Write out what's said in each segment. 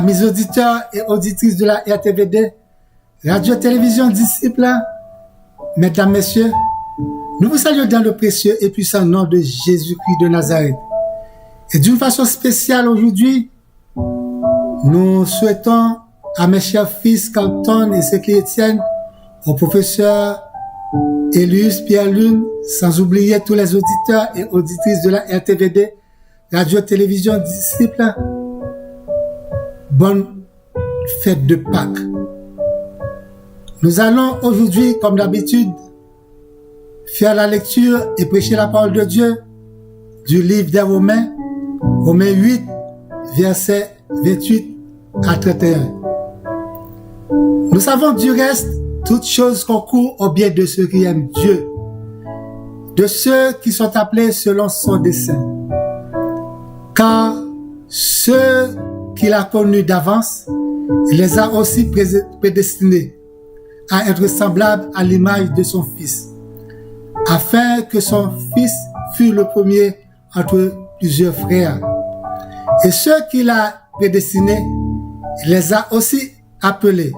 Amis auditeurs et auditrices de la RTVD, Radio-Télévision Disciples, mesdames, messieurs, nous vous saluons dans le précieux et puissant nom de Jésus-Christ de Nazareth. Et d'une façon spéciale aujourd'hui, nous souhaitons à mes chers fils Carlton et Séclé Étienne, au professeur Elius Pierre-Lune, sans oublier tous les auditeurs et auditrices de la RTVD, Radio-Télévision Disciples, bonne fête de Pâques. Nous allons aujourd'hui, comme d'habitude, faire la lecture et prêcher la parole de Dieu du livre des Romains, Romains 8, versets 28 à 31. Nous savons du reste, toutes choses concourent au bien de ceux qui aiment Dieu, de ceux qui sont appelés selon son dessein. Car ceux qu'il a connus d'avance, il les a aussi prédestinés à être semblables à l'image de son Fils, afin que son Fils fût le premier entre plusieurs frères. Et ceux qu'il a prédestinés, il les a aussi appelés.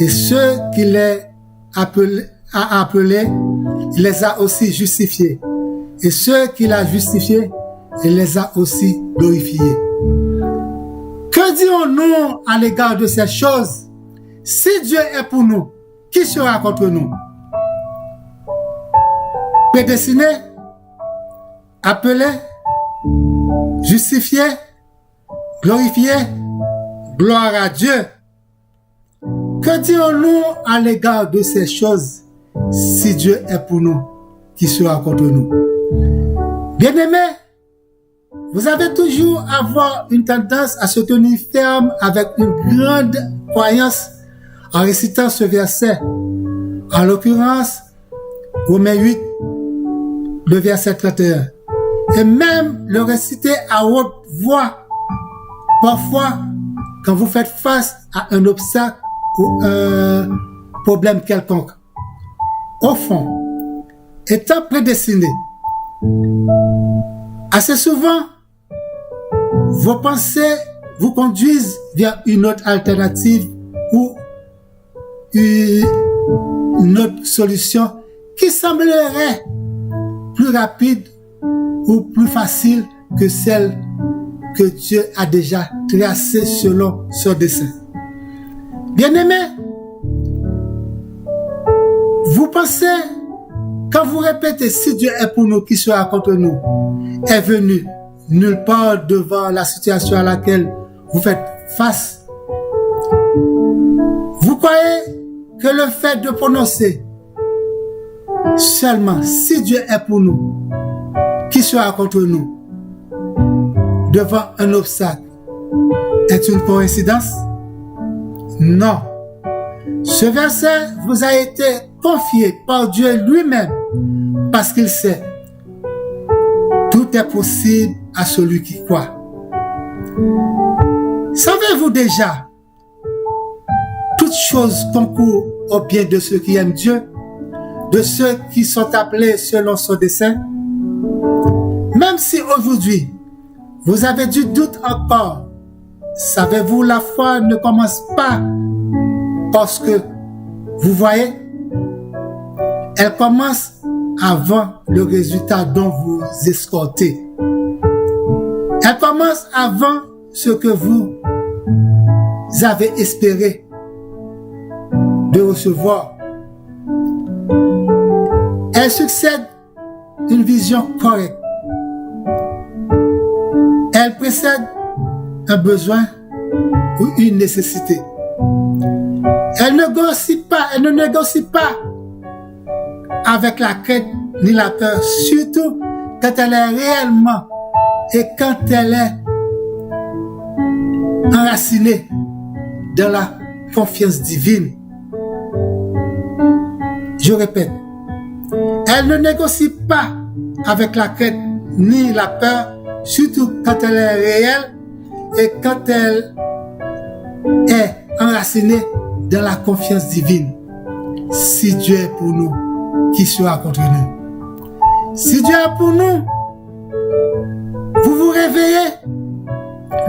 Et ceux qu'il a appelés, il les a aussi justifiés. Et ceux qu'il a justifiés, il les a aussi glorifiés. Que dirons-nous à l'égard de ces choses? Si Dieu est pour nous, qui sera contre nous? Prédestiné, appelé, justifié, glorifié, gloire à Dieu. Que dirons-nous à l'égard de ces choses? Si Dieu est pour nous, qui sera contre nous? Bien-aimés, vous avez toujours avoir une tendance à se tenir ferme avec une grande croyance en récitant ce verset. En l'occurrence, Romains 8, le verset 31. Et même le réciter à haute voix, parfois, quand vous faites face à un obstacle ou un problème quelconque. Au fond, étant prédestiné, assez souvent, vos pensées vous conduisent vers une autre alternative ou une autre solution qui semblerait plus rapide ou plus facile que celle que Dieu a déjà tracée selon son dessein. Bien-aimés, vous pensez, quand vous répétez si Dieu est pour nous, qui sera contre nous, est venu nulle part devant la situation à laquelle vous faites face. Vous croyez que le fait de prononcer seulement si Dieu est pour nous, qui sera contre nous, devant un obstacle, est une coïncidence? Non. Ce verset vous a été confié par Dieu lui-même parce qu'il sait tout est possible à celui qui croit. Savez-vous déjà, toutes choses concourent au bien de ceux qui aiment Dieu, de ceux qui sont appelés selon son dessein? Même si aujourd'hui, vous avez du doute encore, savez-vous, la foi ne commence pas parce que vous voyez, elle commence avant le résultat dont vous escomptez. Elle commence avant ce que vous avez espéré de recevoir. Elle succède une vision correcte. Elle précède un besoin ou une nécessité. Elle ne négocie pas avec la crainte ni la peur, surtout quand elle est réellement et quand elle est enracinée dans la confiance divine. Je répète, elle ne négocie pas avec la crainte ni la peur, surtout quand elle est réelle et quand elle est enracinée dans la confiance divine. Si Dieu est pour nous, qui sera contre nous? Si Dieu est pour nous, vous vous réveillez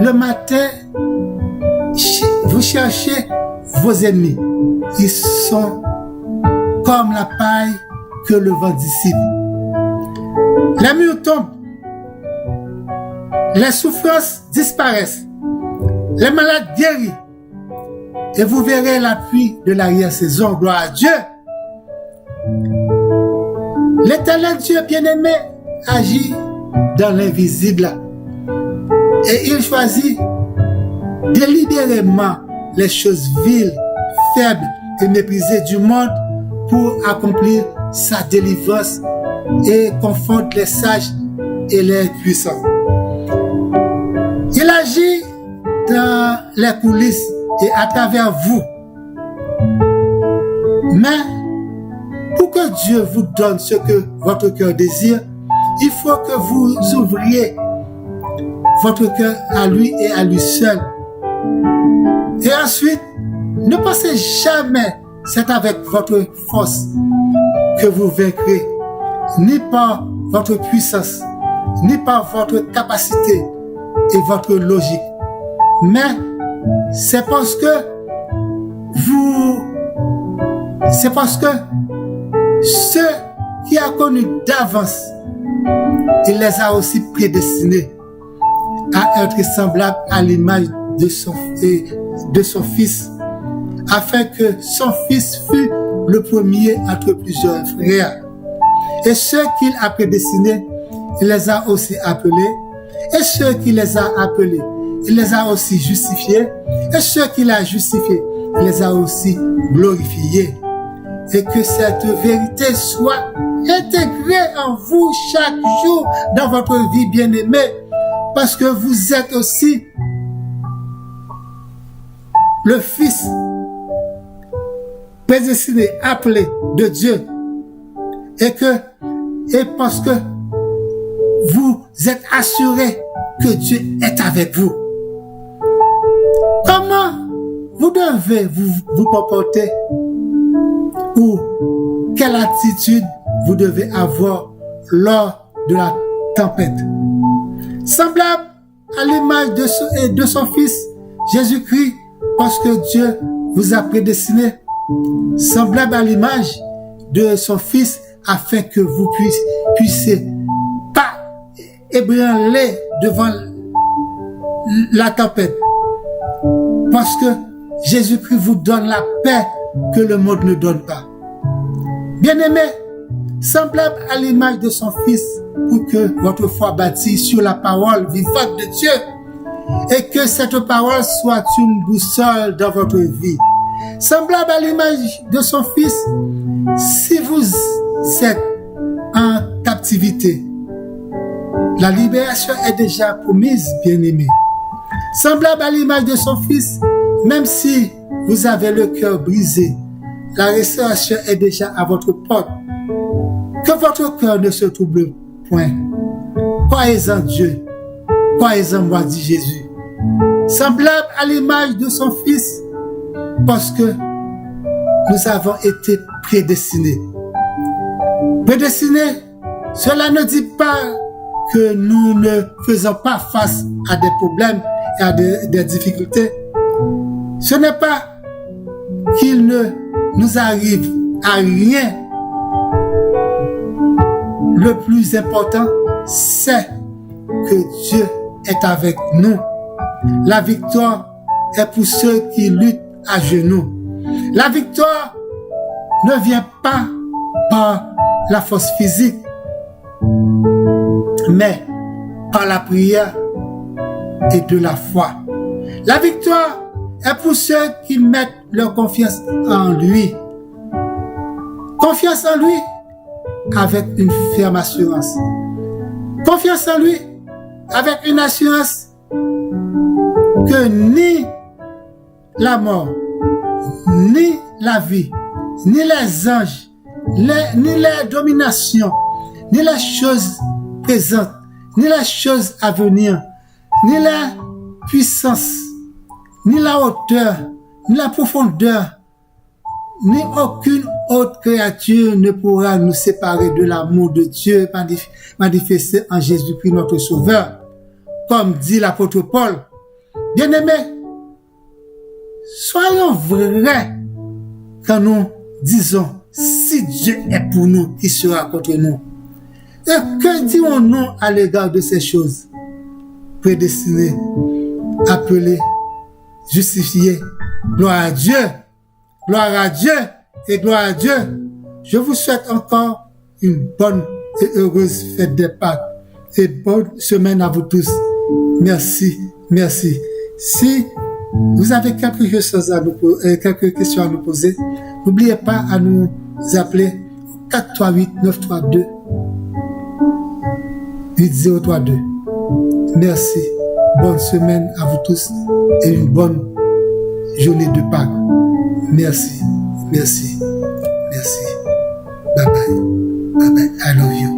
le matin vous cherchez vos ennemis. Ils sont comme la paille que le vent dissipe. Les murs tombent. Les souffrances disparaissent. Les malades guéris. Et vous verrez l'appui de l'arrière-saison. Gloire à Dieu. L'Éternel Dieu bien-aimé agit dans l'invisible. Et il choisit délibérément les choses viles, faibles et méprisées du monde pour accomplir sa délivrance et confronte les sages et les puissants. Il agit dans les coulisses et à travers vous. Mais pour que Dieu vous donne ce que votre cœur désire, il faut que vous ouvriez votre cœur à lui et à lui seul. Et ensuite, ne pensez jamais c'est avec votre force que vous vaincrez, ni par votre puissance, ni par votre capacité et votre logique. Mais c'est parce que ceux qui a connu d'avance, il les a aussi prédestinés à être semblables à l'image de son Fils, afin que son Fils fût le premier entre plusieurs frères. Et ceux qu'il a prédestinés, il les a aussi appelés. Et ceux qu'il les a appelés, il les a aussi justifiés. Et ceux qu'il a justifiés, il les a aussi glorifiés. Et que cette vérité soit intégrée en vous chaque jour dans votre vie bien-aimée, parce que vous êtes aussi le Fils prédestiné, appelé de Dieu, et parce que vous êtes assuré que Dieu est avec vous. Comment vous devez vous comporter, ou quelle attitude vous devez avoir lors de la tempête? Semblable à l'image de son Fils, Jésus-Christ, parce que Dieu vous a prédestiné, semblable à l'image de son Fils, afin que vous puissiez pas ébranler devant la tempête. Parce que Jésus-Christ vous donne la paix que le monde ne donne pas. Bien-aimé, semblable à l'image de son Fils, pour que votre foi bâtie sur la parole vivante de Dieu, et que cette parole soit une boussole dans votre vie. Semblable à l'image de son Fils, si vous êtes en captivité, la libération est déjà promise, bien-aimé. Semblable à l'image de son Fils, même si vous avez le cœur brisé, la restauration est déjà à votre porte. Que votre cœur ne se trouble point. Croyez en Dieu. Croyez en moi, dit Jésus. Semblable à l'image de son Fils, parce que nous avons été prédestinés. Prédestinés, cela ne dit pas que nous ne faisons pas face à des problèmes et à des difficultés. Ce n'est pas qu'il ne nous arrive à rien. Le plus important, c'est que Dieu est avec nous. La victoire est pour ceux qui luttent à genoux. La victoire ne vient pas par la force physique, mais par la prière et de la foi. La victoire est pour ceux qui mettent leur confiance en lui. Confiance en lui avec une ferme assurance. Confiance en lui avec une assurance que ni la mort, ni la vie, ni les anges, ni les dominations, ni les choses présentes, ni les choses à venir, ni la puissance, ni la hauteur, ni la profondeur, ni aucune autre créature ne pourra nous séparer de l'amour de Dieu manifesté en Jésus-Christ notre Sauveur. Comme dit l'apôtre Paul, bien-aimé, soyons vrais quand nous disons si Dieu est pour nous, qui sera contre nous. Et que dirons-nous à l'égard de ces choses prédestinées, appelées, justifiées? Gloire à Dieu et gloire à Dieu. Je vous souhaite encore une bonne et heureuse fête des Pâques et bonne semaine à vous tous. Merci. Si vous avez quelques questions à nous poser, n'oubliez pas à nous appeler au 438-932-8032. Merci. Bonne semaine à vous tous et une bonne journée de Pâques. Merci. Bye bye. I love you.